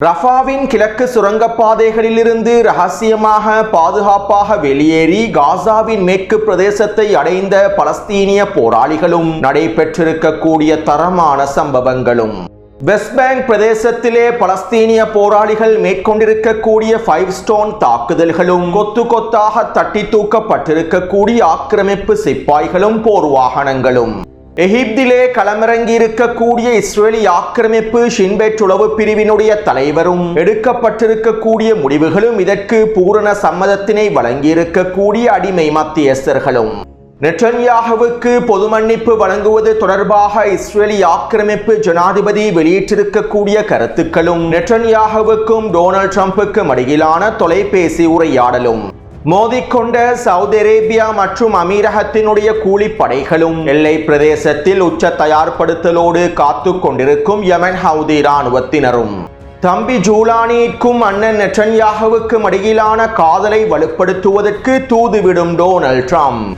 ரஃபாவின் கிழக்கு சுரங்கப்பாதைகளிலிருந்து ரகசியமாக பாதுகாப்பாக வெளியேறி காசாவின் மேற்கு பிரதேசத்தை அடைந்த பலஸ்தீனிய போராளிகளும் நடைபெற்றிருக்கக்கூடிய தரமான சம்பவங்களும். வெஸ்ட் பேங்க் பிரதேசத்திலே பலஸ்தீனிய போராளிகள் மேற்கொண்டிருக்கக்கூடிய 5 ஸ்டோன் தாக்குதல்களும் கொத்து கொத்தாக தட்டி தூக்கப்பட்டிருக்கக்கூடிய ஆக்கிரமிப்பு சிப்பாய்களும் போர் வாகனங்களும். எகிப்திலே களமிறங்கி இருக்கக்கூடிய இஸ்ரேலி ஆக்கிரமிப்பு ஷின் பெட் உளவு பிரிவினுடைய தலைவரும் எடுக்கப்பட்டிருக்கக்கூடிய முடிவுகளும் இதற்கு பூரண சம்மதத்தினை வழங்கியிருக்கக்கூடிய அடிமை மத்தியஸ்தர்களும். நெட்டன்யாகுவுக்கு பொது மன்னிப்பு வழங்குவது தொடர்பாக இஸ்ரேலி ஆக்கிரமிப்பு ஜனாதிபதி வெளியிட்டிருக்கக்கூடிய கருத்துக்களும் நெட்டன்யாகுவுக்கும் டொனால்ட் ட்ரம்புக்கும் இடையிலான தொலைபேசி உரையாடலும். மோதிக்கொண்ட சவுதி அரேபியா மற்றும் அமீரகத்தினுடைய கூலிப்படைகளும் எல்லை பிரதேசத்தில் உச்ச தயார்படுத்தலோடு காத்து கொண்டிருக்கும் யமன் ஹவுதி இராணுவத்தினரும். தம்பி ஜூலானிக்கும் அண்ணன் நெட்டன்யாகுவுக்கும் இடையிலான காதலை வலுப்படுத்துவதற்கு தூதுவிடும் டொனால்ட் ட்ரம்ப்.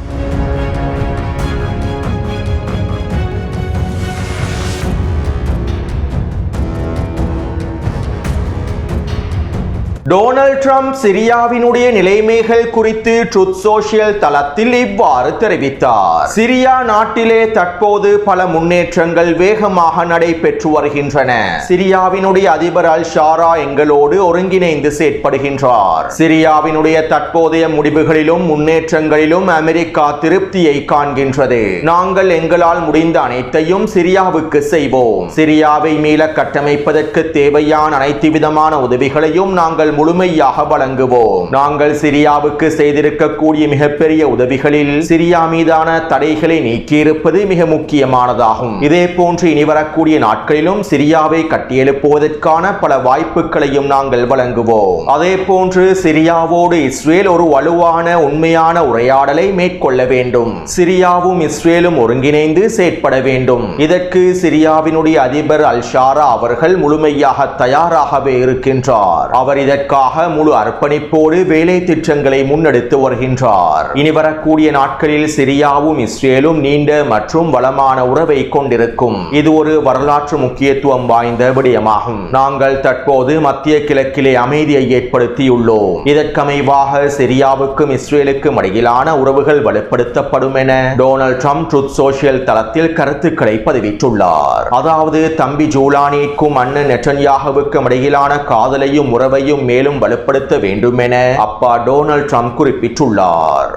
டொனால்ட் ட்ரம்ப் சிரியாவினுடைய நிலைமைகள் குறித்து ட்ரூத் சோஷியல் தளத்தில் இவ்வாறு தெரிவித்தார். சிரியா நாட்டிலே தற்போது பல முன்னேற்றங்கள் வேகமாக நடைபெற்று வருகின்றன. சிரியாவினுடைய அதிபர் அல் ஷாரா எங்களோடு ஒருங்கிணைந்து செயற்படுகின்றார். சிரியாவினுடைய தற்போதைய முடிவுகளிலும் முன்னேற்றங்களிலும் அமெரிக்கா திருப்தியை காண்கின்றது. நாங்கள் எங்களால் முடிந்த அனைத்தையும் சிரியாவுக்கு செய்வோம். சிரியாவை மீள கட்டமைப்பதற்கு தேவையான அனைத்து விதமான உதவிகளையும் நாங்கள் முழுமையாக வழங்குவோம். நாங்கள் சிரியாவுக்கு செய்திருக்கக்கூடிய மிகப்பெரிய உதவிகளில் சிரியா மீதான தடைகளை நீக்கியிருப்பது மிக முக்கியமானதாகும். இதே போன்று இனி வரக்கூடிய நாட்களிலும் சிரியாவை கட்டியெழுப்புவதற்கான பல வாய்ப்புகளையும் நாங்கள் வழங்குவோம். அதே போன்று சிரியாவோடு இஸ்ரேல் ஒரு வலுவான உண்மையான உரையாடலை மேற்கொள்ள வேண்டும். சிரியாவும் இஸ்ரேலும் ஒருங்கிணைந்து செயற்பட வேண்டும். இதற்கு சிரியாவினுடைய அதிபர் அல் ஷாரா அவர்கள் முழுமையாக தயாராகவே இருக்கின்றார். அவர் இதற்காக முழு அர்ப்பணிப்போடு வேலை திட்டங்களை முன்னெடுத்து வருகின்றார். இனி வரக்கூடிய நாட்களில் சிரியாவும் இஸ்ரேலும் நீண்ட மற்றும் வளமான உறவை கொண்டிருக்கும். இது ஒரு வரலாற்று முக்கியத்துவம் வாய்ந்த விடயமாகும். நாங்கள் தற்போது மத்திய கிழக்கிலே அமைதியை ஏற்படுத்தியுள்ளோம். இதற்கமைவாக சிரியாவுக்கும் இஸ்ரேலுக்கும் இடையிலான உறவுகள் வலுப்படுத்தப்படும் என டொனால்ட் ட்ரம்ப் ட்ரூத் சோஷியல் தளத்தில் கருத்துக்களை பதிவிட்டுள்ளார். அதாவது தம்பி ஜூலானிக்கும் அண்ணன் நெட்டன்யாகுவுக்கும் இடையிலான காதலையும் உறவையும் மேலும் வலுப்படுத்த வேண்டும் என அப்பா டொனால்ட் ட்ரம்ப் குறிப்பிட்டுள்ளார்.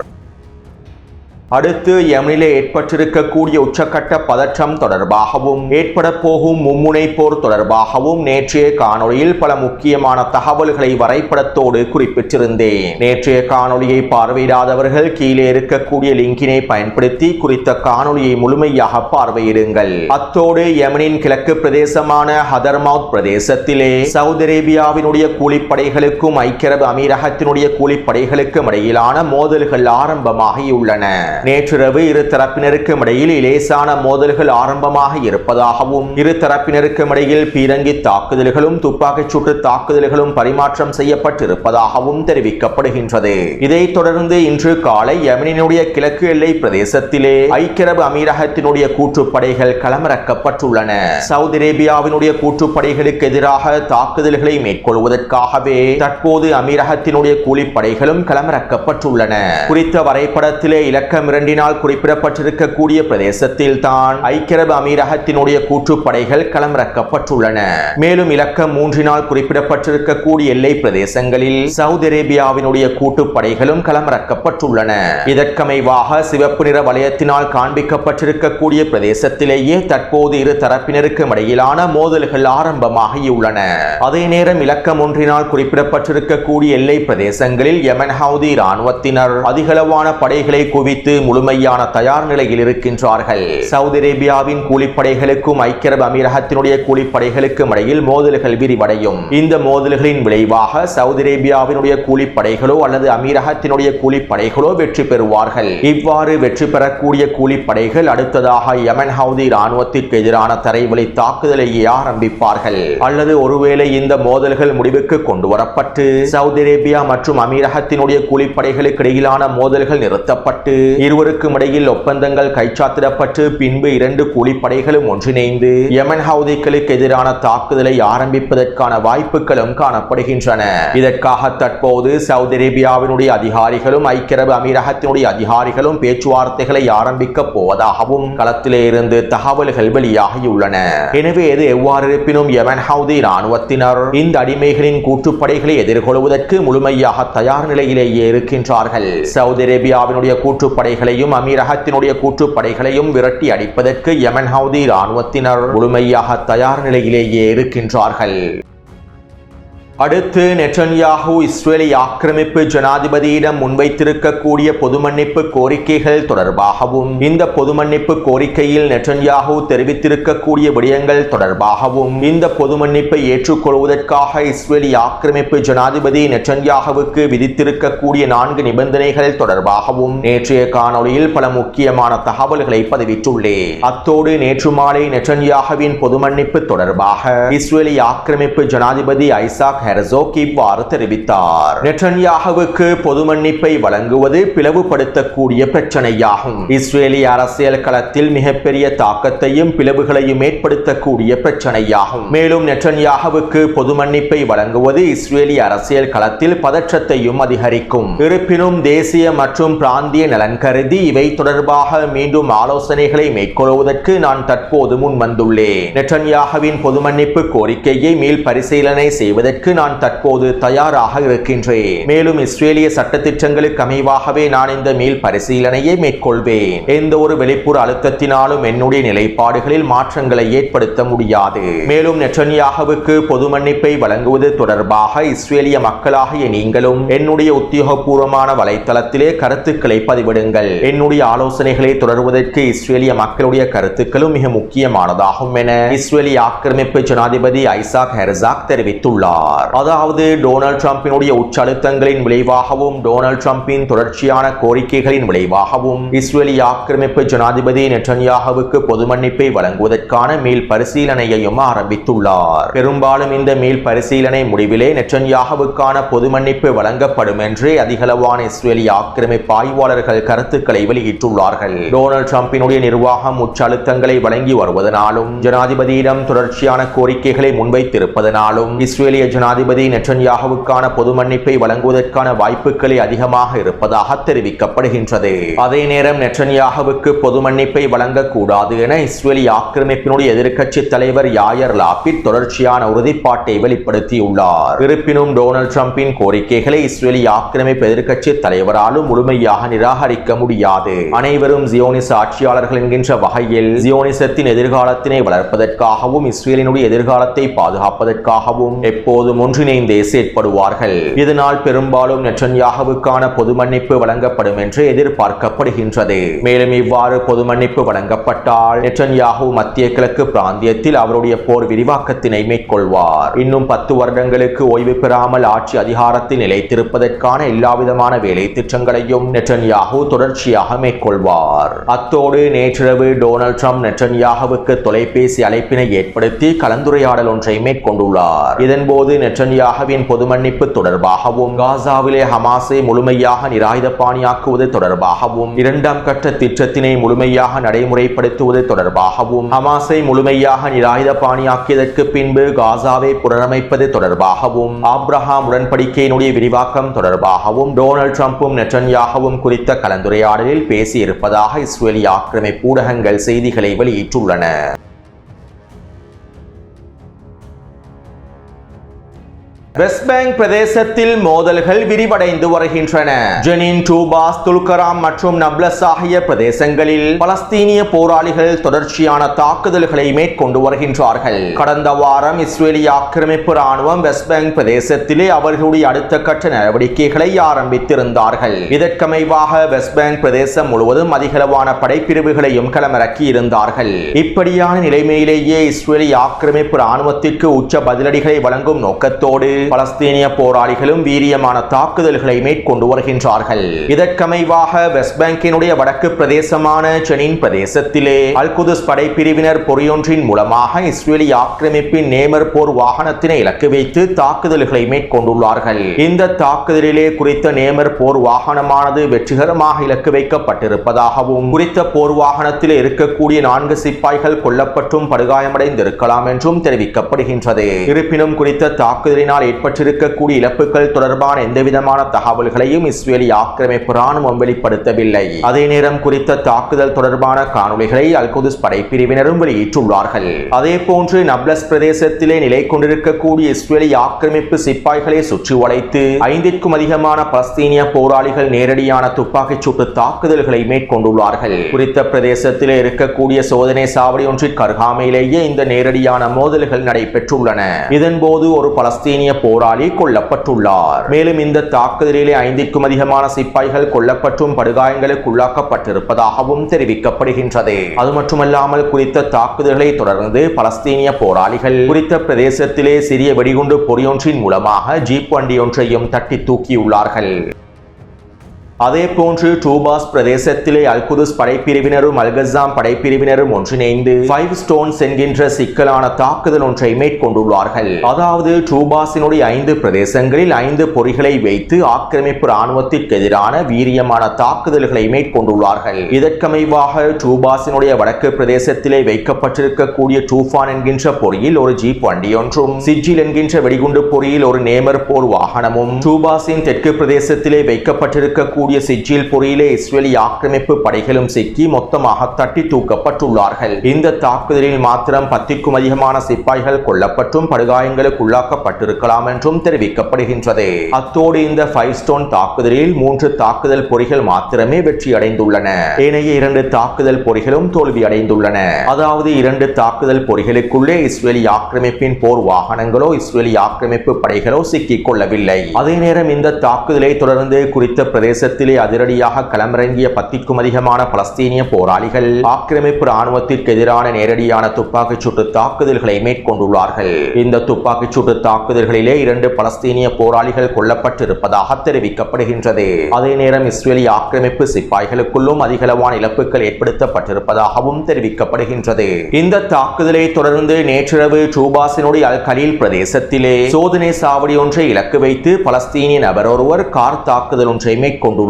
அடுத்து யமனிலே ஏற்பட்டிருக்கக்கூடிய உச்சக்கட்ட பதற்றம் தொடர்பாகவும் ஏற்பட போகும் மும்முனை போர் தொடர்பாகவும் நேற்றைய காணொளியில் பல முக்கியமான தகவல்களை வரைபடத்தோடு குறிப்பிட்டிருந்தேன். நேற்றைய காணொளியை பார்வையிடாதவர்கள் கீழே இருக்கக்கூடிய லிங்கினை பயன்படுத்தி குறித்த காணொளியை முழுமையாக பார்வையிடுங்கள். அத்தோடு யமனின் கிழக்கு பிரதேசமான ஹதர்மவுத் பிரதேசத்திலே சவுதி அரேபியாவினுடைய கூலிப்படைகளுக்கும் ஐக்கிய அரபு அமீரகத்தினுடைய கூலிப்படைகளுக்கும் இடையிலான மோதல்கள் ஆரம்பமாகியுள்ளன. நேற்றிரவு இரு தரப்பினருக்கும் இடையில் லேசான மோதல்கள் ஆரம்பமாக இருப்பதாகவும் இரு தரப்பினருக்கும் இடையில் பீரங்கி தாக்குதல்களும் துப்பாக்கிச் சூட்டு தாக்குதல்களும் பரிமாற்றம் செய்யப்பட்டிருப்பதாகவும் தெரிவிக்கப்படுகின்றது. இதைத் தொடர்ந்து இன்று காலை யமனினுடைய கிழக்கு எல்லை பிரதேசத்திலே ஐக்கிய அரபு அமீரகத்தினுடைய கூற்றுப்படைகள் களமிறக்கப்பட்டுள்ளன. சவுதி அரேபியாவினுடைய கூற்றுப்படைகளுக்கு எதிராக தாக்குதல்களை மேற்கொள்வதற்காகவே தற்போது அமீரகத்தினுடைய கூலிப்படைகளும் களமிறக்கப்பட்டுள்ளன. குறித்த வரைபடத்திலே இலக்கம் 2 குறிப்பிடப்பட்டிருக்கக்கூடிய பிரதேசத்தில் தான் ஐக்கிய அரபு அமீரகத்தினுடைய கூற்றுப்படைகள் களமிறக்கப்பட்டுள்ளன. மேலும் இலக்கம் 3 குறிப்பிடப்பட்டிருக்கக்கூடிய எல்லை பிரதேசங்களில் சவுதி அரேபியாவினுடைய கூட்டுப்படைகளும் களமிறக்கப்பட்டுள்ளன. இதற்கமைவாக சிவப்பு நிற வலயத்தினால் காண்பிக்கப்பட்டிருக்கக்கூடிய பிரதேசத்திலேயே தற்போது இரு தரப்பினருக்கும் இடையிலான மோதல்கள் ஆரம்பமாகியுள்ளன. அதே நேரம் இலக்கம் 1 குறிப்பிடப்பட்டிருக்கக்கூடிய எல்லை பிரதேசங்களில் யமன் ஹவுதி இராணுவத்தினர் அதிகளவான படைகளை குவித்து முழுமையான தயார் நிலையில் இருக்கின்றார்கள். சவுதி அரேபியாவின் கூலிப்படைகளுக்கும் ஐக்கிய அரபு அமீரகத்தினுடைய கூலிப்படைகளுக்கும் இடையில் மோதல்கள் விரிவடையும். இந்த மோதல்களின் விளைவாக சவுதி அரேபியாவினுடைய கூலிப்படைகளோ அல்லது அமீரகத்தினுடைய கூலிப்படைகளோ வெற்றி பெறுவார்கள். இவ்வாறு வெற்றி பெறக்கூடிய கூலிப்படைகள் அடுத்ததாக யமன் ஹவுதி இராணுவத்திற்கு எதிரான தரைவழி தாக்குதலையே ஆரம்பிப்பார்கள். அல்லது ஒருவேளை இந்த மோதல்கள் முடிவுக்கு கொண்டு வரப்பட்டு சவுதி அரேபியா மற்றும் அமீரகத்தினுடைய கூலிப்படைகளுக்கு இடையிலான மோதல்கள் நிறுத்தப்பட்டு இருவருக்கும் இடையில் ஒப்பந்தங்கள் கைச்சாத்திடப்பட்டு பின்பு இரண்டு கூலிப்படைகளும் ஒன்றிணைந்து யமன் ஹவுதிகளுக்கு எதிரான தாக்குதலை ஆரம்பிப்பதற்கான வாய்ப்புகளும் காணப்படுகின்றன. இதற்காக தற்போது சவுதி அரேபியாவினுடைய அதிகாரிகளும் ஐக்கிய அரபு அமீரகத்தினுடைய அதிகாரிகளும் பேச்சுவார்த்தைகளை ஆரம்பிக்க போவதாகவும் களத்திலே இருந்து தகவல்கள் வெளியாகியுள்ளன. எனவே இது எவ்வாறு இருப்பினும் யமன் ஹவுதி இராணுவத்தினர் இந்த அடிமைகளின் கூட்டுப்படைகளை எதிர்கொள்வதற்கு முழுமையாக தயார் நிலையிலேயே இருக்கின்றார்கள். சவுதி அரேபியாவினுடைய கூட்டுப்படைகளையும் அமீரகத்தினுடைய கூட்டுப்படைகளையும் விரட்டி அடிப்பதற்கு யமன் ஹவுதி இராணுவத்தினர் முழுமையாக தயார் நிலையிலேயே இருக்கின்றார்கள். அடுத்து நெட்டன்யாஹூ இஸ்ரேலி ஆக்கிரமிப்பு ஜனாதிபதியிடம் முன்வைத்திருக்கக்கூடிய பொது மன்னிப்பு கோரிக்கைகள் தொடர்பாகவும் இந்த பொது மன்னிப்பு கோரிக்கையில் நெட்டன்யாஹூ தெரிவித்திருக்கக்கூடிய விடயங்கள் தொடர்பாகவும் இந்த பொது மன்னிப்பை ஏற்றுக்கொள்வதற்காக இஸ்ரேலி ஆக்கிரமிப்பு ஜனாதிபதி நெட்டன்யாஹுவுக்கு விதித்திருக்கக்கூடிய 4 நிபந்தனைகள் தொடர்பாகவும் நேற்றைய காணொளியில் பல முக்கியமான தகவல்களை பதிவிட்டுள்ளேன். அத்தோடு நேற்று மாலை நெட்டன்யாஹுவின் பொது மன்னிப்பு தொடர்பாக இஸ்ரேலி ஆக்கிரமிப்பு ஜனாதிபதி ஐசாக் ஹெர்சோக் இவ்வாறு தெரிவித்தார். நெட்டன்யாஹுவுக்கு பொது மன்னிப்பை வழங்குவது பிளவுபடுத்தக்கூடிய பிரச்சனையாகும். இஸ்ரேலிய அரசியல் களத்தில் மிகப்பெரிய தாக்கத்தையும் பிளவுகளையும் ஏற்படுத்தக்கூடிய பிரச்சனையாகும். மேலும் நெட்டன்யாஹுவுக்கு பொது மன்னிப்பை வழங்குவது இஸ்ரேலிய அரசியல் களத்தில் பதற்றத்தையும் அதிகரிக்கும். இருப்பினும் தேசிய மற்றும் பிராந்திய நலன் கருதி இவை தொடர்பாக மீண்டும் ஆலோசனைகளை மேற்கொள்வதற்கு நான் தற்போது முன்வந்துள்ளேன். நெட்டன்யாஹுவின் பொது மன்னிப்பு கோரிக்கையை மீள் பரிசீலனை செய்வதற்கு நான் தற்போது தயாராக இருக்கின்றேன். மேலும் இஸ்ரேலிய சட்டத்திட்டங்களுக்கு அமைவாகவே நான் இந்த மீள் பரிசீலனையை மேற்கொள்வேன். எந்த ஒரு வெளிப்புற அழுத்தத்தினாலும் என்னுடைய நிலைப்பாடுகளில் மாற்றங்களை ஏற்படுத்த முடியாது. மேலும் நெட்டன்யாஹுவுக்கு பொது மன்னிப்பை வழங்குவது தொடர்பாக இஸ்ரேலிய மக்களாகிய நீங்களும் என்னுடைய உத்தியோகபூர்வமான வலைத்தளத்திலே கருத்துக்களை பதிவிடுங்கள். என்னுடைய ஆலோசனைகளை தொடர்வதற்கு இஸ்ரேலிய மக்களுடைய கருத்துக்களும் மிக முக்கியமானதாகும் என இஸ்ரேலிய ஆக்கிரமிப்பு ஜனாதிபதி ஐசாக் ஹெர்சாக் தெரிவித்துள்ளார். அதாவது டொனால்ட் ட்ரம்பினுடைய உச்சழுத்தங்களின் விளைவாகவும் டொனால்ட் ட்ரம்பின் தொடர்ச்சியான கோரிக்கைகளின் விளைவாகவும் இஸ்ரேலிய ஆக்கிரமிப்பு ஜனாதிபதி நெட்டன்யாஹுவுக்கு பொது மன்னிப்பை வழங்குவதற்கான மீள் பரிசீலனையையும் ஆரம்பித்துள்ளார். பெரும்பாலும் இந்த மீள் பரிசீலனை முடிவிலே நெட்டன்யாஹுவுக்கான பொது மன்னிப்பு வழங்கப்படும் என்று அதிகளவான இஸ்ரேலிய ஆக்கிரமிப்பு ஆய்வாளர்கள் கருத்துக்களை வெளியிட்டுள்ளார்கள். டொனால்ட் ட்ரம்பினுடைய நிர்வாகம் உச்சழுத்தங்களை வழங்கி வருவதனாலும் ஜனாதிபதியிடம் தொடர்ச்சியான கோரிக்கைகளை முன்வைத்திருப்பதனாலும் இஸ்ரேலிய ஜனாதிபதி நெட்டன்யாஹுவுக்கான பொது மன்னிப்பை வழங்குவதற்கான வாய்ப்புகளே அதிகமாக இருப்பதாக தெரிவிக்கப்படுகின்றது. அதே நேரம் நெட்டன்யாஹுவுக்கு பொது மன்னிப்பை வழங்கக்கூடாது என இஸ்ரேலிய ஆக்கிரமிப்பினுடைய எதிர்க்கட்சி தலைவர் யாயர் லாபிட் தொடர்ச்சியான உறுதிப்பாட்டை வெளிப்படுத்தியுள்ளார். இருப்பினும் டொனால்ட் ட்ரம்பின் கோரிக்கைகளை இஸ்ரேலிய ஆக்கிரமிப்பு எதிர்க்கட்சி தலைவராலும் முழுமையாக நிராகரிக்க முடியாது. அனைவரும் ஜியோனிச ஆட்சியாளர்கள் என்கின்ற வகையில் ஜியோனிசத்தின் எதிர்காலத்தினை வளர்ப்பதற்காகவும் இஸ்ரேலினுடைய எதிர்காலத்தை பாதுகாப்பதற்காகவும் எப்போதும் ஒன்றிணைந்தே செயற்படுவார்கள். இதனால் பெரும்பாலும் நெட்டன்யாஹுவுக்கான பொது மன்னிப்பு வழங்கப்படும் என்று எதிர்பார்க்கப்படுகின்றது. மேலும் இவ்வாறு பொது மன்னிப்பு வழங்கப்பட்டால் நெட்டன்யாஹு மத்திய கிழக்கு பிராந்தியத்தில் அவருடைய போர் விரிவாக்கத்தினை மேற்கொள்வார். இன்னும் 10 வருடங்களுக்கு ஓய்வு பெறாமல் ஆட்சி அதிகாரத்தில் நிலைத்திருப்பதற்கான எல்லாவிதமான வேலை திட்டங்களையும் நெட்டன்யாஹு தொடர்ச்சியாக மேற்கொள்வார். அத்தோடு நேற்றிரவு டொனால்ட் ட்ரம்ப் நெட்டன்யாஹுவுக்கு தொலைபேசி அழைப்பினை ஏற்படுத்தி கலந்துரையாடல் ஒன்றை மேற்கொண்டுள்ளார். இதன்போது நெட்டன்யாஹுவின் பொது மன்னிப்பு தொடர்பாகவும் காசாவிலே ஹமாஸை முழுமையாக நிராயுதபாணியாக்குவது தொடர்பாகவும் 2ஆம் கட்ட திட்டத்தினை முழுமையாக நடைமுறைப்படுத்துவது தொடர்பாகவும் ஹமாஸை முழுமையாக நிராயுதபாணியாக்கியதற்கு பின்பு காசாவை புனரமைப்பது தொடர்பாகவும் ஆப்ரஹாம் உடன்படிக்கையினுடைய விரிவாக்கம் தொடர்பாகவும் டொனால்ட் ட்ரம்பும் நெட்டன்யாஹுவும் குறித்த கலந்துரையாடலில் பேசியிருப்பதாக இஸ்ரேலிய ஆக்கிரமிப்பு ஊடகங்கள் செய்திகளை வெளியிட்டுள்ளன. வெஸ்ட் பேங்க் பிரதேசத்தில் மோதல்கள் விரிவடைந்து வருகின்றன. ஜெனின், டூபாஸ், துல்கராம் மற்றும் நப்லஸ் ஆகிய பிரதேசங்களில் பலஸ்தீனிய போராளிகள் தொடர்ச்சியான தாக்குதல்களை மேற்கொண்டு வருகின்றார்கள். கடந்த வாரம் இஸ்ரேலிய ஆக்கிரமிப்பு ராணுவம் வெஸ்ட் பேங்க் பிரதேசத்திலே அவர்களுடைய அடுத்த கட்ட நடவடிக்கைகளை ஆரம்பித்திருந்தார்கள். இதற்கமைவாக வெஸ்ட் பேங்க் பிரதேசம் முழுவதும் அதிகளவான படைப்பிரிவுகளையும் களமிறக்கி இருந்தார்கள். இப்படியான நிலைமையிலேயே இஸ்ரேலிய ஆக்கிரமிப்பு ராணுவத்திற்கு உச்ச பதிலடிகளை வழங்கும் நோக்கத்தோடு பலஸ்தீனிய போராளிகளும் வீரியமான தாக்குதல்களை மேற்கொண்டு வருகின்றார்கள். இதற்கமைவாக வெஸ்ட் பேங்கினுடைய வடக்கு பிரதேசமான ஜெனின் பிரதேசத்திலே அல்-குதுஸ் படைப்பிரிவினர் பொறியொன்றின் மூலமாக இஸ்ரேலி ஆக்கிரமிப்பின் நேமர் போர் வாகனத்தினை இலக்கு வைத்து தாக்குதல்களை மேற்கொண்டுள்ளார்கள். இந்த தாக்குதலிலே குறித்த நேமர் போர் வாகனமானது வெற்றிகரமாக இலக்கு வைக்கப்பட்டிருப்பதாகவும் குறித்த போர் வாகனத்தில் இருக்கக்கூடிய 4 சிப்பாய்கள் கொல்லப்பட்டும் படுகாயமடைந்திருக்கலாம் என்றும் தெரிவிக்கப்படுகின்றது. இருப்பினும் குறித்த தாக்குதலினால் ஏற்பட்டிருக்கக்கூடிய இழப்புகள் தொடர்பான எந்தவிதமான தகவல்களையும் இஸ்ரேலி ஆக்கிரமிப்பு ராணுவம் வெளிப்படுத்தவில்லை. அதே நேரம் குறித்த தாக்குதல் தொடர்பான காணொளிகளை அல்-குதுஸ் படைப்பிரிவினரும் வெளியிட்டுள்ளார்கள். அதே போன்று நப்லஸ் பிரதேசத்திலே நிலை கொண்டிருக்கக்கூடிய இஸ்ரேலி ஆக்கிரமிப்பு சிப்பாய்களை சுற்றி வளைத்து 5க்கும் அதிகமான பலஸ்தீனிய போராளிகள் நேரடியான துப்பாக்கிச் சூட்டு தாக்குதல்களை மேற்கொண்டுள்ளார்கள். குறித்த பிரதேசத்திலே இருக்கக்கூடிய சோதனை சாவடி ஒன்றிற்கு அருகாமையிலேயே இந்த நேரடியான மோதல்கள் நடைபெற்றுள்ளன. இதன்போது ஒரு பலஸ்தீனிய போராளி கொல்லப்பட்டுள்ளார். மேலும் இந்த தாக்குதலிலே 5க்கும் அதிகமான சிப்பாய்கள் கொல்லப்பட்டும் படுகாயங்களுக்கு உள்ளாக்கப்பட்டிருப்பதாகவும் தெரிவிக்கப்படுகின்றது. அது மட்டுமல்லாமல் குறித்த தாக்குதல்களை தொடர்ந்து பலஸ்தீனிய போராளிகள் குறித்த பிரதேசத்திலே சிறிய வெடிகுண்டு பொறியொன்றின் மூலமாக ஜீப் வண்டி ஒன்றையும் தட்டி தூக்கியுள்ளார்கள். அதே போன்று டூபாஸ் பிரதேசத்திலே அல்-குதுஸ் படைப்பிரிவினரும் அல்-கஸாம் படைப்பிரிவினரும் ஒன்றிணைந்து 5 ஸ்டோன்ஸ் என்கின்ற சிக்கலான தாக்குதல் ஒன்றை மேற்கொண்டுள்ளார்கள். அதாவது டூபாஸினுடைய 5 பிரதேசங்களில் 5 பொறிகளை வைத்து ஆக்கிரமிப்பு ராணுவத்திற்கு எதிரான வீரியமான தாக்குதல்களை மேற்கொண்டுள்ளார்கள். இதற்கமைவாக டூபாஸினுடைய வடக்கு பிரதேசத்திலே வைக்கப்பட்டிருக்கக்கூடிய டூஃபான் என்கின்ற பொறியில் ஒரு ஜீப் வண்டி ஒன்றும், சிஜில் என்கின்ற வெடிகுண்டு பொறியில் ஒரு நேமர் போர் வாகனமும், டூபாஸின் தெற்கு பிரதேசத்திலே வைக்கப்பட்டிருக்கக்கூடிய சிஜில் பொறியிலே இஸ்ரேலி ஆக்கிரமிப்பு படைகளும் சிக்கி மொத்தமாக தட்டி தூக்கப்பட்டுள்ளார்கள். இந்த தாக்குதலில் மாத்திரம் 10க்கும் அதிகமான சிப்பாய்கள் கொல்லப்பட்டும் படுகாயங்களுக்கு உள்ளாக்கப்பட்டிருக்கலாம் என்றும் தெரிவிக்கப்படுகின்றது. அத்தோடு இந்த 5 ஸ்டோன் தாக்குதலில் 3 தாக்குதல் பொறிகள் மாத்திரமே வெற்றி அடைந்துள்ளன. ஏனைய 2 தாக்குதல் பொறிகளும் தோல்வி அடைந்துள்ளன. அதாவது 2 தாக்குதல் பொறிகளுக்குள்ளே இஸ்ரேலி ஆக்கிரமிப்பின் போர் வாகனங்களோ இஸ்ரேலி ஆக்கிரமிப்பு படைகளோ சிக்கிக் கொள்ளவில்லை. அதே நேரம் இந்த தாக்குதலை தொடர்ந்து குறித்த பிரதேச அதிரடியாக களமிறங்கிய 10க்கும் அதிகமான பலஸ்தீனிய போராளிகள் ஆக்கிரமிப்பு ராணுவத்திற்கு எதிரான நேரடியான துப்பாக்கிச் சூட்டு தாக்குதல்களை மேற்கொண்டுள்ளார்கள். இந்த துப்பாக்கிச் சூட்டு தாக்குதல்களிலே 2 பலஸ்தீனிய போராளிகள் கொல்லப்பட்டிருப்பதாக தெரிவிக்கப்படுகின்றது. அதே நேரம் இஸ்ரேலி ஆக்கிரமிப்பு சிப்பாய்களுக்குள்ளும் அதிகளவான இழப்புகள் ஏற்படுத்தப்பட்டிருப்பதாகவும் தெரிவிக்கப்படுகின்றது. இந்த தாக்குதலை தொடர்ந்து நேற்றிரவு டூபாஸினுடைய அல் கலீல் பிரதேசத்திலே சோதனை சாவடி ஒன்றை இலக்கு வைத்து பலஸ்தீனிய நபர் ஒருவர் கார் தாக்குதல் ஒன்றை மேற்கொண்டுள்ளார்.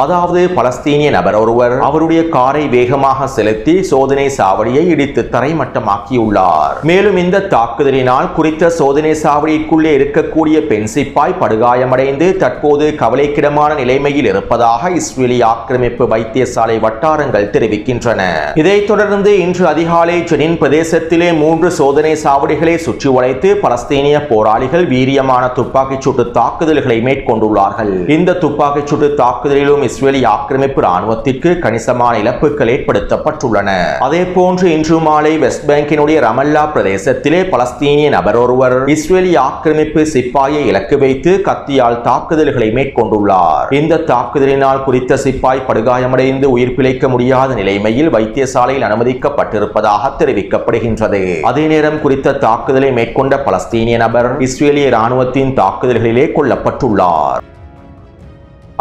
அதாவது பலஸ்தீனிய நபர் ஒருவர் அவருடைய காரை வேகமாக செலுத்தி சோதனை சாவடியை இடித்து தரைமட்டமாக்கியுள்ளார். மேலும் இந்த தாக்குதலினால் குறித்த சோதனை சாவடிக்குள்ளே இருக்கக்கூடிய பெண் சிப்பாய் படுகாயமடைந்து தற்போது கவலைக்கிடமான நிலைமையில் இருப்பதாக இஸ்ரேலி ஆக்கிரமிப்பு வைத்தியசாலை வட்டாரங்கள் தெரிவிக்கின்றன. இதைத் தொடர்ந்து இன்று அதிகாலை ஜெனின் பிரதேசத்திலே 3 சோதனை சாவடிகளை சுற்றி வளைத்து பலஸ்தீனிய போராளிகள் வீரியமான துப்பாக்கிச் சூட்டு தாக்குதல்களை மேற்கொண்டுள்ளார்கள். இந்த துப்பாக்கிச் சூட்டு தாக்குதலிலும் இஸ்ரேலி ஆக்கிரமிப்பு ராணுவத்திற்கு கணிசமான இழப்புகள் ஏற்படுத்தப்பட்டுள்ளன. அதே போன்று இன்று மாலை வெஸ்ட் பேங்கினுடைய ரமல்லா பிரதேசத்திலே பலஸ்தீனிய நபர் ஒருவர் இஸ்ரேலி ஆக்கிரமிப்பு சிப்பாயை இலக்கு வைத்து கத்தியால் தாக்குதல்களை மேற்கொண்டுள்ளார். இந்த தாக்குதலினால் குறித்த சிப்பாய் படுகாயமடைந்து உயிர் பிழைக்க முடியாத நிலைமையில் வைத்தியசாலையில் அனுமதிக்கப்பட்டிருப்பதாக தெரிவிக்கப்படுகின்றது. அதே நேரம் குறித்த தாக்குதலை மேற்கொண்ட பலஸ்தீனிய நபர் இஸ்ரேலிய ராணுவத்தின் தாக்குதல்களிலே கொல்லப்பட்டுள்ளார்.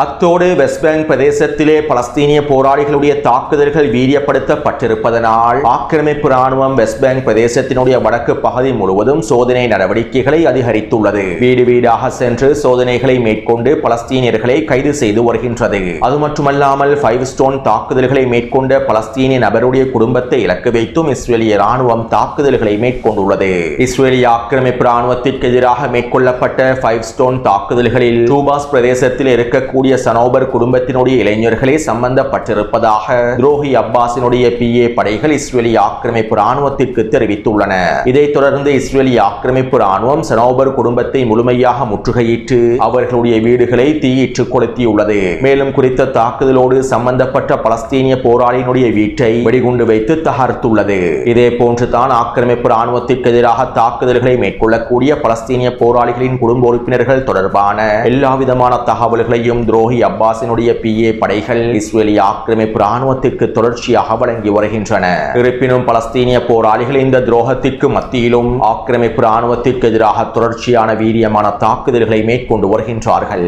அத்தோடு வெஸ்ட் பேங்க் பிரதேசத்திலே பலஸ்தீனிய போராளிகளுடைய தாக்குதல்கள் வீரியப்படுத்தப்பட்டிருப்பதனால் ஆக்கிரமிப்பு ராணுவம் வெஸ்ட் பேங்க் பிரதேசத்தினுடைய வடக்கு பகுதி முழுவதும் சோதனை நடவடிக்கைகளை அதிகரித்துள்ளது. வீடு வீடாக சென்று சோதனைகளை மேற்கொண்டு பலஸ்தீனியர்களை கைது செய்து வருகின்றது. அது மட்டுமல்லாமல் 5 ஸ்டோன் தாக்குதல்களை மேற்கொண்ட பலஸ்தீனிய நபருடைய குடும்பத்தை இலக்கு வைத்தும் இஸ்ரேலிய ராணுவம் தாக்குதல்களை மேற்கொண்டுள்ளது. இஸ்ரேலிய ஆக்கிரமிப்பு ராணுவத்திற்கு எதிராக மேற்கொள்ளப்பட்ட 5 ஸ்டோன் தாக்குதல்களில் டூபாஸ் பிரதேசத்தில் இருக்கக்கூடிய சனோபர் குடும்பத்தினுடைய இளைஞர்களே சம்பந்தப்பட்டிருப்பதாக துரோகி அப்பாஸினுடைய PA படைகள் இஸ்ரேலி ஆக்கிரமிப்பு ராணுவத்திற்கு தெரிவித்துள்ளன. இதைத் தொடர்ந்து இஸ்ரேலி ஆக்கிரமிப்பு ராணுவம் சனோபர் குடும்பத்தை முழுமையாக முற்றுகையிட்டு அவர்களுடைய வீடுகளை தீயிட்டு கொளுத்தியுள்ளது. மேலும் குறித்த தாக்குதலோடு சம்பந்தப்பட்ட பலஸ்தீனிய போராளியினுடைய வீட்டை வெடிகுண்டு வைத்து தகர்த்துள்ளது. இதே போன்றுதான் ஆக்கிரமிப்பு ராணுவத்திற்கு எதிராக தாக்குதல்களை மேற்கொள்ளக்கூடிய பலஸ்தீனிய போராளிகளின் குடும்ப உறுப்பினர்கள் தொடர்பான எல்லாவிதமான தகவல்களையும் துரோகி அப்பாஸினுடைய PA படைகள் இஸ்ரேலிய ஆக்கிரமிப்பு ராணுவத்திற்கு தொடர்ச்சியாக வழங்கி வருகின்றன. இருப்பினும் பலஸ்தீனிய போராளிகள் இந்த துரோகத்திற்கு மத்தியிலும் ஆக்கிரமிப்பு ராணுவத்திற்கு எதிராக தொடர்ச்சியான வீரியமான தாக்குதல்களை மேற்கொண்டு வருகின்றார்கள்.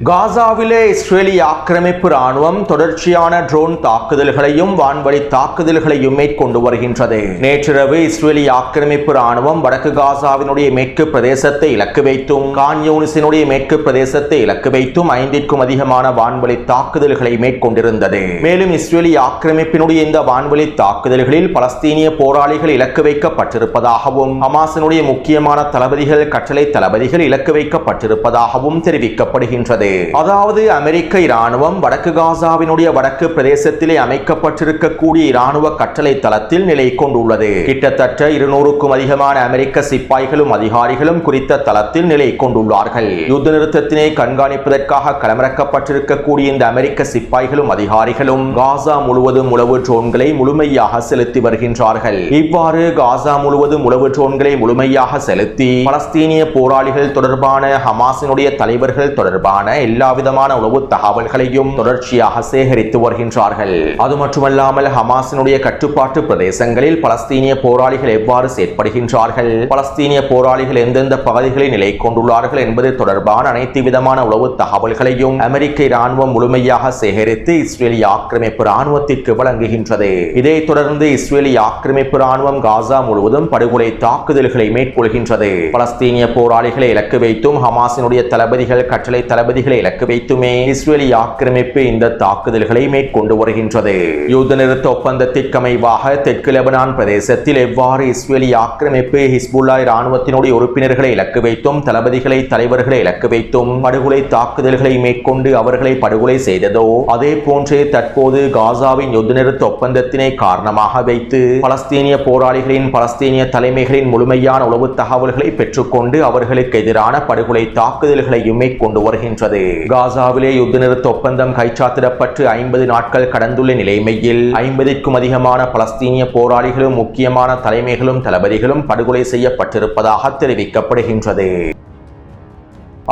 காசாவிலே இஸ்ரேலிய ஆக்கிரமிப்பு ராணுவம் தொடர்ச்சியான ட்ரோன் தாக்குதல்களையும் வான்வழி தாக்குதல்களையும் மேற்கொண்டு வருகின்றது. நேற்றிரவு இஸ்ரேலிய ஆக்கிரமிப்பு ராணுவம் வடக்கு காசாவினுடைய மேற்கு பிரதேசத்தை இலக்கு வைத்தும் கான் யூனிஸினுடைய மேற்கு பிரதேசத்தை இலக்கு வைத்தும் 5க்கும் அதிகமான வான்வழி தாக்குதல்களை மேற்கொண்டிருந்தது. மேலும் இஸ்ரேலிய ஆக்கிரமிப்பினுடைய இந்த வான்வழி தாக்குதல்களில் பலஸ்தீனிய போராளிகள் இலக்கு வைக்கப்பட்டிருப்பதாகவும் ஹமாஸினுடைய முக்கியமான தளபதிகள் கட்டளை தளபதிகள் இலக்கு வைக்கப்பட்டிருப்பதாகவும் தெரிவிக்கப்படுகின்றது. அதாவது அமெரிக்க இராணுவம் வடக்கு காசாவினுடைய வடக்கு பிரதேசத்திலே அமைக்கப்பட்டிருக்கக்கூடிய இராணுவ கட்டளை தளத்தில் நிலை கொண்டுள்ளது. கிட்டத்தட்ட 200க்கும் அதிகமான அமெரிக்க சிப்பாய்களும் அதிகாரிகளும் குறித்த தளத்தில் நிலை கொண்டுள்ளார்கள். யுத்த நிறுத்தத்தினை கண்காணிப்பதற்காக களமிறக்கப்பட்டிருக்கக்கூடிய இந்த அமெரிக்க சிப்பாய்களும் அதிகாரிகளும் காசா முழுவதும் உளவு ட்ரோன்களை முழுமையாக செலுத்தி வருகின்றார்கள். இவ்வாறு காசா முழுவதும் உளவு ட்ரோன்களை முழுமையாக செலுத்தி பலஸ்தீனிய போராளிகள் தொடர்பான ஹமாஸினுடைய தலைவர்கள் தொடர்பான எல்லா விதமான உளவு தகவல்களையும் தொடர்ச்சியாக சேகரித்து வருகின்றார்கள். அது மட்டுமல்லாமல் ஹமாஸினுடைய கட்டுப்பாட்டு பிரதேசங்களில் பலஸ்தீனிய போராளிகள் எவ்வாறு செயற்படுகின்றார்கள், பலஸ்தீனிய போராளிகள் எந்தெந்த பகுதிகளில் நிலை கொண்டுள்ளார்கள் என்பது தொடர்பான அனைத்து விதமான உளவு தகவல்களையும் அமெரிக்க இராணுவம் முழுமையாக சேகரித்து இஸ்ரேலிய ஆக்கிரமிப்பு ராணுவத்திற்கு வழங்குகின்றது. இதைத் தொடர்ந்து இஸ்ரேலிய ஆக்கிரமிப்பு ராணுவம் காசா முழுவதும் படுகொலை தாக்குதல்களை மேற்கொள்கின்றது. பலஸ்தீனிய போராளிகளை இலக்கு வைத்தும் ஹமாஸினுடைய தளபதிகள் கட்டளை தளபதிகளை இலக்கு வைத்துமே இஸ்ரேலிய ஆக்கிரமிப்பு இந்த தாக்குதல்களை மேற்கொண்டு வருகின்றது. யுத்த நிறுத்த ஒப்பந்தத்திற்கு அமைவாக தெற்கு லெபனான் பிரதேசத்தில் எவ்வாறு இஸ்ரேலிய ஆக்கிரமிப்பு ஹிஸ்புல்லா இராணுவத்தினுடைய உறுப்பினர்களை இலக்கு வைத்தும் தளபதிகளை தலைவர்களை இலக்கு வைத்தும் படுகொலை தாக்குதல்களை மேற்கொண்டு அவர்களை படுகொலை செய்ததோ அதே போன்றே தற்போது காசாவின் யுத்த நிறுத்த ஒப்பந்தத்தினை காரணமாக வைத்து பலஸ்தீனிய போராளிகளின் பலஸ்தீனிய தலைமைகளின் முழுமையான உளவு தகவல்களை பெற்றுக்கொண்டு அவர்களுக்கு எதிரான படுகொலை தாக்குதல்களையும் மேற்கொண்டு வருகின்றது. காசாவிலே யுத்த நிறுத்த ஒப்பந்தம் கைச்சாத்திடப்பட்டு 50 நாட்கள் கடந்துள்ள நிலைமையில் 50க்கும் அதிகமான பலஸ்தீனிய போராளிகளும் முக்கியமான தலைமைகளும் தளபதிகளும் படுகொலை செய்யப்பட்டிருப்பதாக தெரிவிக்கப்படுகின்றது.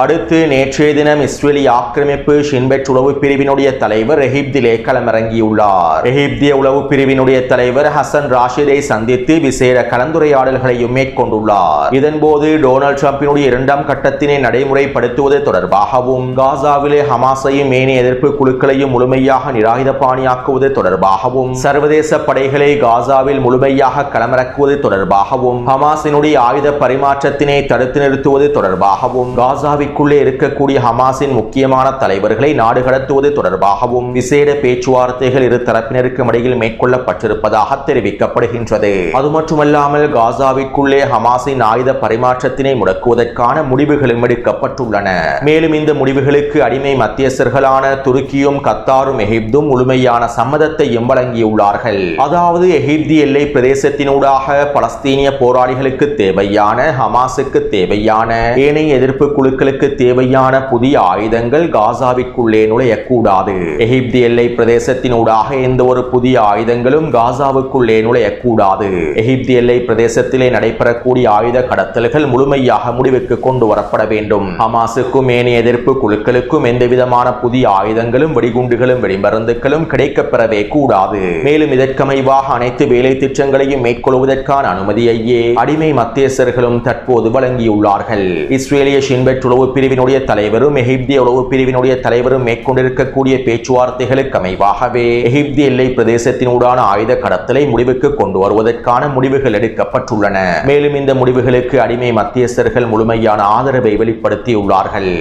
அடுத்து நேற்றைய தினம் இஸ்ரேலிய ஆக்கிரமிப்பு ஷின்பெட் உளவு பிரிவினுடைய தலைவர் எகிப்திலே களமிறங்கியுள்ளார். எகிப்திய உளவு பிரிவினுடைய தலைவர் ஹசன் ராஷிதை சந்தித்து விசேட கலந்துரையாடல்களையும் மேற்கொண்டுள்ளார். இதன்போது டொனால்ட் ட்ரம்பினுடைய 2ஆம் கட்டத்தினை நடைமுறைப்படுத்துவது தொடர்பாகவும் காசாவிலே ஹமாஸையும் ஏனைய எதிர்ப்பு குழுக்களையும் முழுமையாக நிராயுதபாணியாக்குவது தொடர்பாகவும் சர்வதேச படைகளை காசாவில் முழுமையாக களமிறக்குவது தொடர்பாகவும் ஹமாஸினுடைய ஆயுத பரிமாற்றத்தினை தடுத்து நிறுத்துவது தொடர்பாகவும் காசாவில் இருக்கக்கூடிய ஹமாஸின் முக்கியமான தலைவர்களை நாடு கடத்துவது தொடர்பாகவும் விசேட பேச்சுவார்த்தைகள் இரு தரப்பினருக்கும் இடையில் மேற்கொள்ளப்பட்டிருப்பதாக தெரிவிக்கப்படுகின்றது. அது மட்டுமல்லாமல் காசாவிற்குள்ளே ஹமாஸின் ஆயுத பரிமாற்றத்தினை முடக்குவதற்கான முடிவுகளும் எடுக்கப்பட்டுள்ளன. மேலும் இந்த முடிவுகளுக்கு அடிமை மத்தியஸ்தர்களான துருக்கியும் கத்தாரும் எகிப்தும் முழுமையான சம்மதத்தையும் வழங்கியுள்ளார்கள். அதாவது எகிப்தி எல்லை பிரதேசத்தினூடாக பலஸ்தீனிய போராளிகளுக்கு தேவையான ஹமாஸுக்கு தேவையான ஏனைய எதிர்ப்பு குழுக்களுக்கு தேவையான புதிய ஆயுதங்கள் காசாவிற்குள்ளே நுழையக்கூடாது. எகிப்து எல்லை பிரதேசத்தினூடாக எந்த ஒரு புதிய ஆயுதங்களும் காசாவுக்குள்ளே நுழையக்கூடாது. எகிப்து எல்லை பிரதேசத்திலே நடைபெறக்கூடிய ஆயுத கடத்தல்கள் முழுமையாக முடிவுக்கு கொண்டு வரப்பட வேண்டும். ஹமாஸுக்கும் ஏனைய எதிர்ப்பு குழுக்களுக்கும் எந்தவிதமான புதிய ஆயுதங்களும் வெடிகுண்டுகளும் வெடிமருந்துகளும் கிடைக்கப்பெறவே கூடாது. மேலும் இதற்கமைவாக அனைத்து வேலை திட்டங்களையும் மேற்கொள்வதற்கான அனுமதியையே அடிமை மத்தியஸ்தர்களும் தற்போது வழங்கியுள்ளார்கள். இஸ்ரேலிய ஷின்பெட் உளவு பிரிவினுடைய தலைவரும் எகிப்திய உளவு பிரிவினுடைய தலைவரும் மேற்கொண்டிருக்கக்கூடிய பேச்சுவார்த்தைகளுக்கு அமைவாகவே எகிப்து எல்லை பிரதேசத்தினூடான ஆயுத கடத்தலை முடிவுக்கு கொண்டு வருவதற்கான முடிவுகள் எடுக்கப்பட்டுள்ளன. மேலும் இந்த முடிவுகளுக்கு அடிமை மத்தியஸ்தர்கள் முழுமையான ஆதரவை வெளிப்படுத்தியுள்ளார்கள்.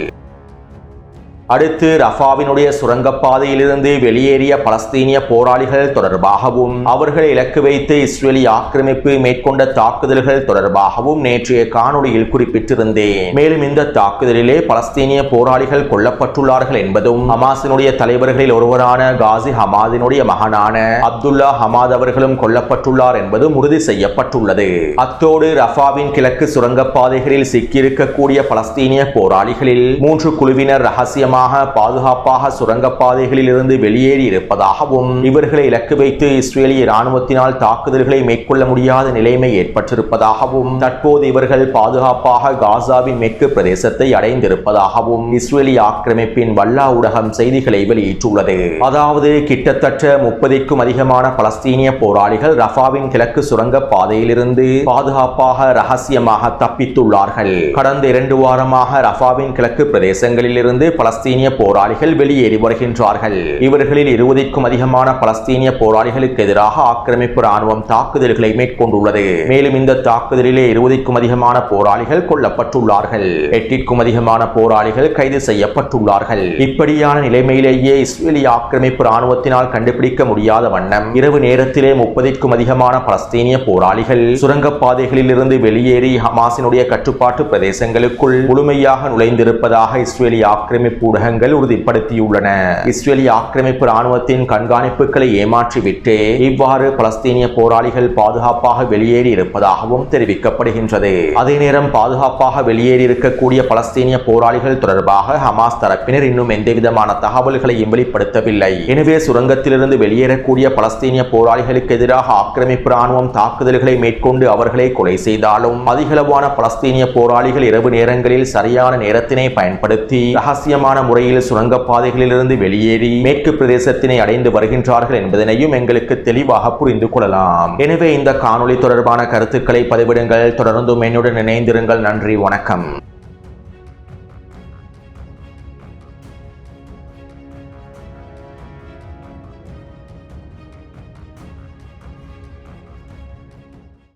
அடுத்து ரஃபாவினுடைய சுரங்கப்பாதையிலிருந்து வெளியேறிய பலஸ்தீனிய போராளிகள் தொடர்பாகவும் அவர்களை இலக்கு வைத்து இஸ்ரேலிய ஆக்கிரமிப்பு மேற்கொண்ட தாக்குதல்கள் தொடர்பாகவும் நேற்றைய காணொளியில் குறிப்பிட்டிருந்தேன். மேலும் இந்த தாக்குதலிலே பலஸ்தீனிய போராளிகள் கொல்லப்பட்டுள்ளார்கள் என்பதும் ஹமாஸினுடைய தலைவர்களில் ஒருவரான காசி ஹமாதினுடைய மகனான அப்துல்லா ஹமாத் அவர்களும் கொல்லப்பட்டுள்ளார் என்பதும் உறுதி செய்யப்பட்டுள்ளது. அத்தோடு ரஃபாவின் கிழக்கு சுரங்கப்பாதைகளில் சிக்கியிருக்கக்கூடிய பலஸ்தீனிய போராளிகளில் 3 குழுவினர் ரகசியமாக ரகசியமாக பாதுகாப்பாக சுரங்கப்பாதைகளில் இருந்து வெளியேறி இருப்பதாகவும் இவர்களை இலக்கு வைத்து இஸ்ரேலிய இராணுவத்தினால் தாக்குதல்களை மேற்கொள்ள முடியாத நிலைமை ஏற்பட்டிருப்பதாகவும் தற்போது இவர்கள் பாதுகாப்பாக காசாவின் மேற்கு பிரதேசத்தை அடைந்திருப்பதாகவும் இஸ்ரேலிய ஆக்கிரமிப்பின் வல்லா ஊடகம் செய்திகளை வெளியிட்டுள்ளது. அதாவது கிட்டத்தட்ட 30க்கும் அதிகமான பலஸ்தீனிய போராளிகள் ரஃபாவின் கிழக்கு சுரங்க பாதையிலிருந்து பாதுகாப்பாக ரகசியமாக தப்பித்துள்ளார்கள். கடந்த 2 வாரமாக ரஃபாவின் கிழக்கு பிரதேசங்களில் இருந்து பலஸ்தீனிய போராளிகள் வெளியேறி வருகின்றார்கள். இவர்களில் 20க்கும் அதிகமான பலஸ்தீனிய போராளிகளுக்கு எதிராக ஆக்கிரமிப்பு ராணுவம் தாக்குதல்களை மேற்கொண்டுள்ளது. மேலும் இந்த தாக்குதலிலே 20க்கும் அதிகமான போராளிகள் கொல்லப்பட்டுள்ளார்கள். 8க்கும் அதிகமான போராளிகள் கைது செய்யப்பட்டுள்ளார்கள். இப்படியான நிலைமையிலேயே இஸ்ரேலிய ஆக்கிரமிப்பு ராணுவத்தினால் கண்டுபிடிக்க முடியாத வண்ணம் இரவு நேரத்திலே 30க்கும் அதிகமான பலஸ்தீனிய போராளிகள் சுரங்கப்பாதைகளில் இருந்து வெளியேறி ஹமாஸினுடைய கட்டுப்பாட்டு பிரதேசங்களுக்குள் முழுமையாக நுழைந்திருப்பதாக இஸ்ரேலிய ஆக்கிரமிப்பு ஊடகங்கள் உறுதிப்படுத்தியுள்ளன. இஸ்ரேலிய ஆக்கிரமிப்பு ராணுவத்தின் கண்காணிப்புகளை ஏமாற்றிவிட்டு இவ்வாறு பலஸ்தீனிய போராளிகள் பாதுகாப்பாக வெளியேறி இருப்பதாகவும் தெரிவிக்கப்படுகின்றது. அதே நேரம் பாதுகாப்பாக வெளியேறி இருக்கக்கூடிய பலஸ்தீனிய போராளிகள் தொடர்பாக ஹமாஸ் தரப்பினர் இன்னும் எந்தவிதமான தகவல்களையும் வெளிப்படுத்தவில்லை. எனவே சுரங்கத்திலிருந்து வெளியேறக்கூடிய பலஸ்தீனிய போராளிகளுக்கு எதிராக ஆக்கிரமிப்பு ராணுவம் தாக்குதல்களை மேற்கொண்டு அவர்களை கொலை செய்தாலும் அதிகளவான பலஸ்தீனிய போராளிகள் இரவு நேரங்களில் சரியான நேரத்தினை பயன்படுத்தி ரகசியமான முறையில் சுரங்கப்பாதைகளில் இருந்து வெளியேறி மேற்கு பிரதேசத்தினை அடைந்து வருகின்றார்கள் என்பதனையும் எங்களுக்கு தெளிவாக புரிந்து கொள்ளலாம். எனவே இந்த காணொளி தொடர்பான கருத்துக்களை பதிவிடுங்கள். தொடர்ந்தும் என்னுடன் இணைந்திருங்கள். நன்றி, வணக்கம்.